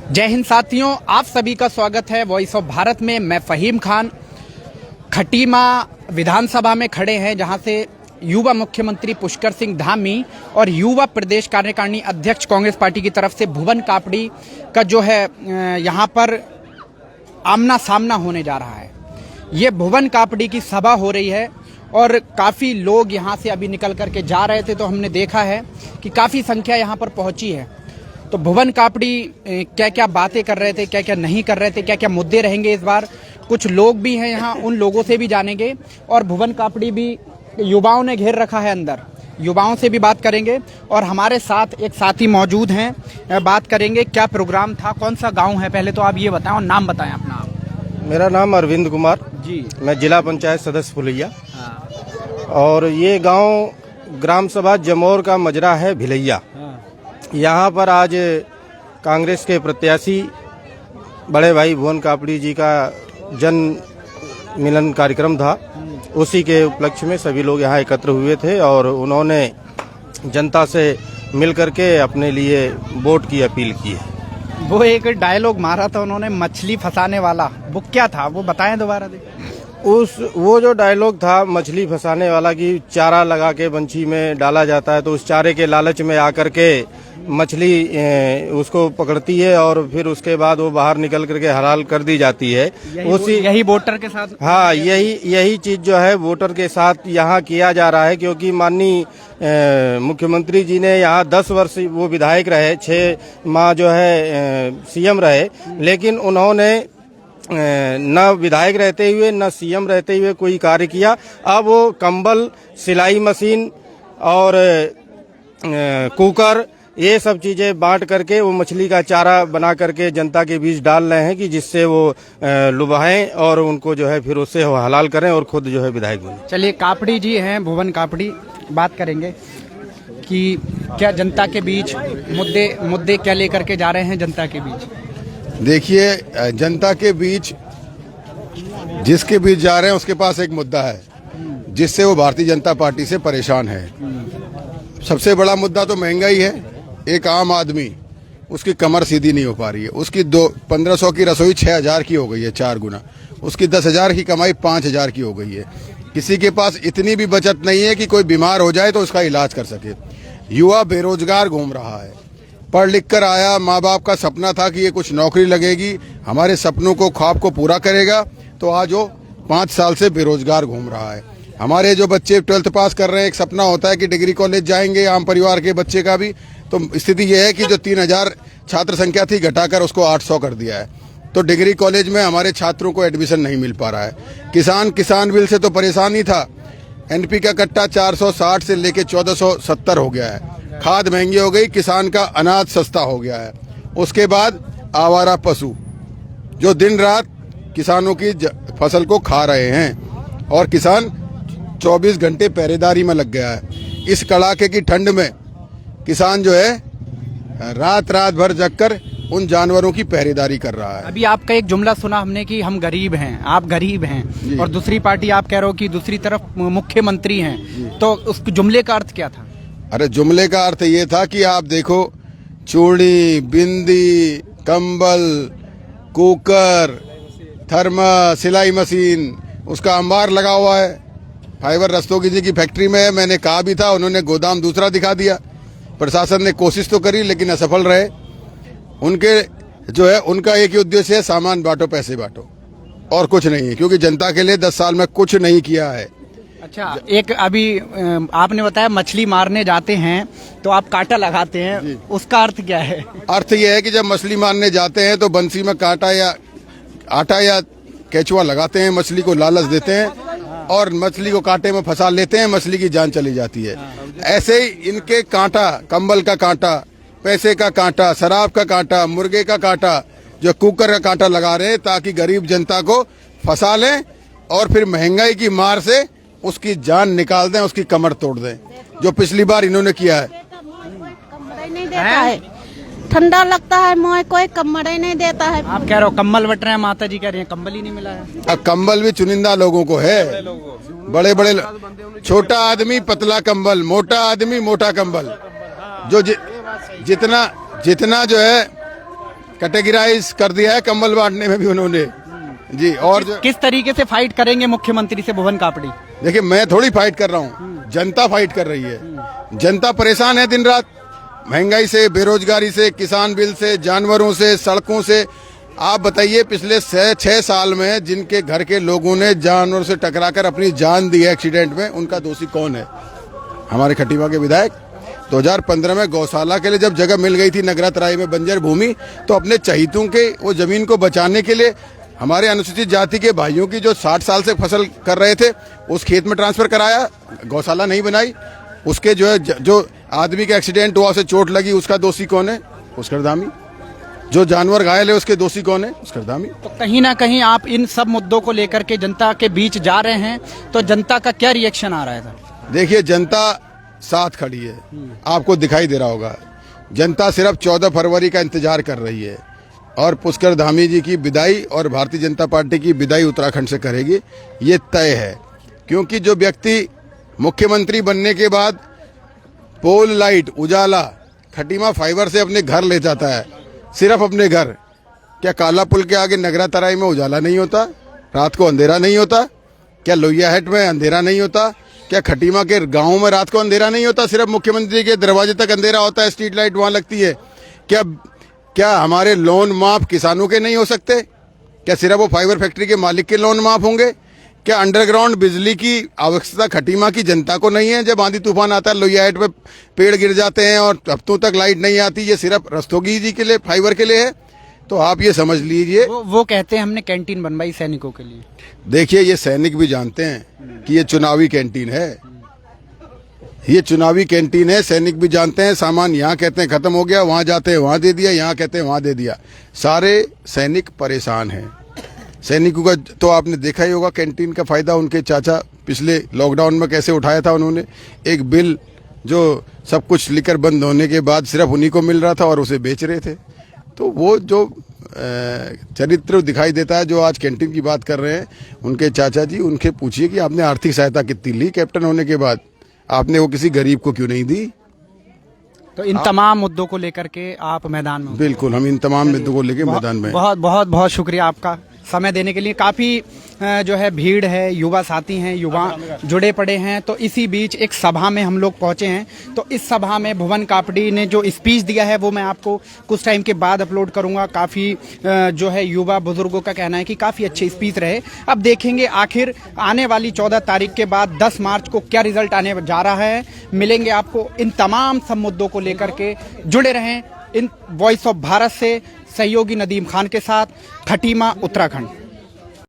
जय हिंद साथियों, आप सभी का स्वागत है वॉइस ऑफ भारत में। मैं फहीम खान खटीमा विधानसभा में खड़े हैं, जहां से युवा मुख्यमंत्री पुष्कर सिंह धामी और युवा प्रदेश कार्यकारिणी अध्यक्ष कांग्रेस पार्टी की तरफ से भुवन कापड़ी का जो है यहां पर आमना सामना होने जा रहा है। ये भुवन कापड़ी की सभा हो रही है और काफ़ी लोग यहां से अभी निकल करके जा रहे थे, तो हमने देखा है कि काफ़ी संख्या यहां पर पहुंची है। तो भुवन कापड़ी क्या क्या बातें कर रहे थे, क्या क्या नहीं कर रहे थे, क्या क्या मुद्दे रहेंगे इस बार, कुछ लोग भी हैं यहाँ, उन लोगों से भी जानेंगे। और भुवन कापड़ी भी युवाओं ने घेर रखा है अंदर, युवाओं से भी बात करेंगे। और हमारे साथ एक साथी मौजूद हैं, बात करेंगे क्या प्रोग्राम था, कौन सा गाँव है, पहले तो आप ये बताएं और नाम बताएं अपना। मेरा नाम अरविंद कुमार जी, मैं जिला पंचायत सदस्य फुलैया। और ये गांव ग्राम सभा जमोर का मजरा है भिलैया। यहाँ पर आज कांग्रेस के प्रत्याशी बड़े भाई भुवन कापड़ी जी का जन्म मिलन कार्यक्रम था, उसी के उपलक्ष्य में सभी लोग यहाँ एकत्र हुए थे और उन्होंने जनता से मिलकर के अपने लिए वोट की अपील की है। वो एक डायलॉग मारा था उन्होंने, मछली फंसाने वाला, वो क्या था वो बताएं दोबारा। वो जो डायलॉग था मछली फंसाने वाला कि चारा लगा के बंची में डाला जाता है, तो उस चारे के लालच में आकर के मछली उसको पकड़ती है और फिर उसके बाद वो बाहर निकल करके हलाल कर दी जाती है। यही वोटर के साथ, हाँ, यही चीज जो है वोटर के साथ यहाँ किया जा रहा है। क्योंकि माननीय मुख्यमंत्री जी ने यहाँ 10 वर्ष वो विधायक रहे, 6 माह जो है सीएम रहे, लेकिन उन्होंने न विधायक रहते हुए न सीएम रहते हुए कोई कार्य किया। अब वो कंबल, सिलाई मशीन और कुकर, ये सब चीजें बांट करके वो मछली का चारा बना करके जनता के बीच डाल रहे हैं कि जिससे वो लुभाएं और उनको जो है फिर उससे हलाल करें और खुद जो है विधायक बने। चलिए, कापड़ी जी हैं, भुवन कापड़ी, बात करेंगे कि क्या जनता के बीच मुद्दे क्या लेकर के जा रहे हैं जनता के बीच। देखिए, जनता के बीच जिसके बीच जा रहे हैं उसके पास एक मुद्दा है जिससे वो भारतीय जनता पार्टी से परेशान है। सबसे बड़ा मुद्दा तो महंगाई है। एक आम आदमी, उसकी कमर सीधी नहीं हो पा रही है। उसकी 1500 की रसोई 6000 की हो गई है, 4 गुना। उसकी 10,000 की कमाई 5000 की हो गई है। किसी के पास इतनी भी बचत नहीं है कि कोई बीमार हो जाए तो उसका इलाज कर सके। युवा बेरोजगार घूम रहा है, पढ़ लिख कर आया, माँ बाप का सपना था कि ये कुछ नौकरी लगेगी, हमारे सपनों को, ख्वाब को पूरा करेगा, तो आज वो 5 साल से बेरोजगार घूम रहा है। हमारे जो बच्चे 12th पास कर रहे हैं, एक सपना होता है कि डिग्री कॉलेज जाएंगे, आम परिवार के बच्चे का भी। तो स्थिति यह है कि जो 3000 छात्र संख्या थी घटाकर उसको 800 कर दिया है। तो डिग्री कॉलेज में हमारे छात्रों को एडमिशन नहीं मिल पा रहा है। किसान बिल से तो परेशान ही था। एनपी का कट्टा 460 से लेके 1470 हो गया है। खाद महंगी हो गई, किसान का अनाज सस्ता हो गया है। उसके बाद आवारा पशु जो दिन रात किसानों की फसल को खा रहे हैं और किसान 24 घंटे पहरेदारी में लग गया है। इस कड़ाके की ठंड में किसान जो है रात भर जगकर उन जानवरों की पहरेदारी कर रहा है। अभी आपका एक जुमला सुना हमने कि हम गरीब हैं, आप गरीब हैं, और दूसरी पार्टी आप कह रहे हो कि दूसरी तरफ मुख्यमंत्री हैं, तो उस जुमले का अर्थ क्या था? अरे, जुमले का अर्थ ये था कि आप देखो, चूड़ी, बिंदी, कंबल, कुकर, थर्मस, सिलाई मशीन, उसका अंबार लगा हुआ है। फाइबर रस्तोगी जी की फैक्ट्री में है। मैंने कहा भी था, उन्होंने गोदाम दूसरा दिखा दिया। प्रशासन ने कोशिश तो करी लेकिन असफल रहे। उनके जो है, उनका एक ही उद्देश्य है, सामान बांटो, पैसे बांटो, और कुछ नहीं है। क्योंकि जनता के लिए 10 साल में कुछ नहीं किया है। अच्छा, एक अभी आपने बताया मछली मारने जाते हैं तो आप कांटा लगाते हैं, उसका अर्थ क्या है? अर्थ यह है कि जब मछली मारने जाते हैं तो बंसी में कांटा या आटा या केचुआ लगाते हैं, मछली को लालच देते हैं और मछली को कांटे में फंसा लेते हैं, मछली की जान चली जाती है। ऐसे ही इनके कांटा, कंबल का कांटा, पैसे का कांटा, शराब का कांटा, मुर्गे का कांटा, जो कुकर का कांटा लगा रहे हैं ताकि गरीब जनता को फंसा लें और फिर महंगाई की मार से उसकी जान निकाल दें, उसकी कमर तोड़ दें, जो पिछली बार इन्होंने किया है। नहीं देता है, ठंडा लगता है, मोए कोई कम्बल ही नहीं देता है। आप कह रहे हो कंबल बट रहे हैं, माता जी कह रही हैं कंबल ही नहीं मिला है। अब कंबल भी चुनिंदा लोगों को है, बड़े छोटा आदमी पतला कंबल, मोटा आदमी मोटा कंबल, जो जितना जो है कैटेगराइज कर दिया है, कंबल बांटने में भी उन्होंने जी। और किस तरीके से फाइट करेंगे मुख्यमंत्री से भुवन कापड़ी? देखिए, मैं थोड़ी फाइट कर रहा हूँ, जनता फाइट कर रही है। जनता परेशान है दिन रात, महंगाई से, बेरोजगारी से, किसान बिल से, जानवरों से, सड़कों से। आप बताइए, पिछले 6 साल में जिनके घर के लोगों ने जानवर से टकराकर अपनी जान दी है एक्सीडेंट में, उनका दोषी कौन है? हमारे खटीमा के विधायक। 2015 में गौशाला के लिए जब जगह मिल गई थी नगरातराई में बंजर भूमि, तो अपने चहीतों के वो जमीन को बचाने के लिए हमारे अनुसूचित जाति के भाइयों की जो 60 साल से फसल कर रहे थे, उस खेत में ट्रांसफर कराया, गौशाला नहीं बनाई। उसके जो आदमी का एक्सीडेंट हुआ, उसे चोट लगी, उसका दोषी कौन है? पुष्करधामी। जो जानवर घायल है, उसके दोषी कौन है? पुष्करधामी। तो कहीं ना कहीं आप इन सब मुद्दों को लेकर के जनता के बीच जा रहे हैं, तो जनता का क्या रिएक्शन आ रहा है? देखिए, जनता साथ खड़ी है, आपको दिखाई दे रहा होगा। जनता सिर्फ 14 फरवरी का इंतजार कर रही है और पुष्करधामी जी की विदाई और भारतीय जनता पार्टी की विदाई उत्तराखंड से करेगी, ये तय है। क्योंकि जो व्यक्ति मुख्यमंत्री बनने के बाद पोल लाइट उजाला खटीमा फाइबर से अपने घर ले जाता है, सिर्फ अपने घर, क्या काला पुल के आगे नगरातराई में उजाला नहीं होता? रात को अंधेरा नहीं होता? क्या लोहियाहाट में अंधेरा नहीं होता? क्या खटीमा के गाँव में रात को अंधेरा नहीं होता? सिर्फ मुख्यमंत्री के दरवाजे तक अंधेरा होता है, स्ट्रीट लाइट वहाँ लगती है। क्या हमारे लोन माफ किसानों के नहीं हो सकते? क्या सिर्फ वो फाइबर फैक्ट्री के मालिक के लोन माफ होंगे? क्या अंडरग्राउंड बिजली की आवश्यकता खटीमा की जनता को नहीं है? जब आंधी तूफान आता है, लोहियाहाट में पेड़ गिर जाते हैं और हफ्तों तक लाइट नहीं आती, ये सिर्फ रस्तोगी जी के लिए, फाइबर के लिए है? तो आप ये समझ लीजिए। वो कहते हैं हमने कैंटीन बनवाई सैनिकों के लिए। देखिए, ये सैनिक भी जानते हैं कि ये चुनावी कैंटीन है, ये चुनावी कैंटीन है। सैनिक भी जानते हैं, सामान यहाँ कहते हैं खत्म हो गया, वहां जाते हैं वहां दे दिया, यहाँ कहते हैं वहां दे दिया। सारे सैनिक परेशान हैं। सैनिकों का तो आपने देखा ही होगा, कैंटीन का फायदा उनके चाचा पिछले लॉकडाउन में कैसे उठाया था उन्होंने। एक बिल जो सब कुछ लिकर बंद होने के बाद सिर्फ उन्हीं को मिल रहा था और उसे बेच रहे थे। तो वो जो चरित्र दिखाई देता है, जो आज कैंटीन की बात कर रहे हैं उनके चाचा जी, उनके पूछिए कि आपने आर्थिक सहायता कितनी ली कैप्टन होने के बाद, आपने वो किसी गरीब को क्यों नहीं दी? तो इन तमाम मुद्दों को लेकर के आप मैदान में? बिल्कुल, हम इन तमाम मुद्दों को लेकर मैदान में। बहुत बहुत बहुत शुक्रिया आपका समय देने के लिए। काफ़ी जो है भीड़ है, युवा साथी हैं, युवा जुड़े पड़े हैं। तो इसी बीच एक सभा में हम लोग पहुंचे हैं। तो इस सभा में भुवन कापड़ी ने जो स्पीच दिया है वो मैं आपको कुछ टाइम के बाद अपलोड करूंगा। काफ़ी जो है युवा बुजुर्गों का कहना है कि काफ़ी अच्छे स्पीच रहे। अब देखेंगे आखिर आने वाली 14 तारीख के बाद 10 मार्च को क्या रिजल्ट आने जा रहा है। मिलेंगे आपको इन तमाम सब मुद्दों को लेकर के। जुड़े रहें इन वॉइस ऑफ भारत से सहयोगी नदीम खान के साथ, खटीमा, उत्तराखंड।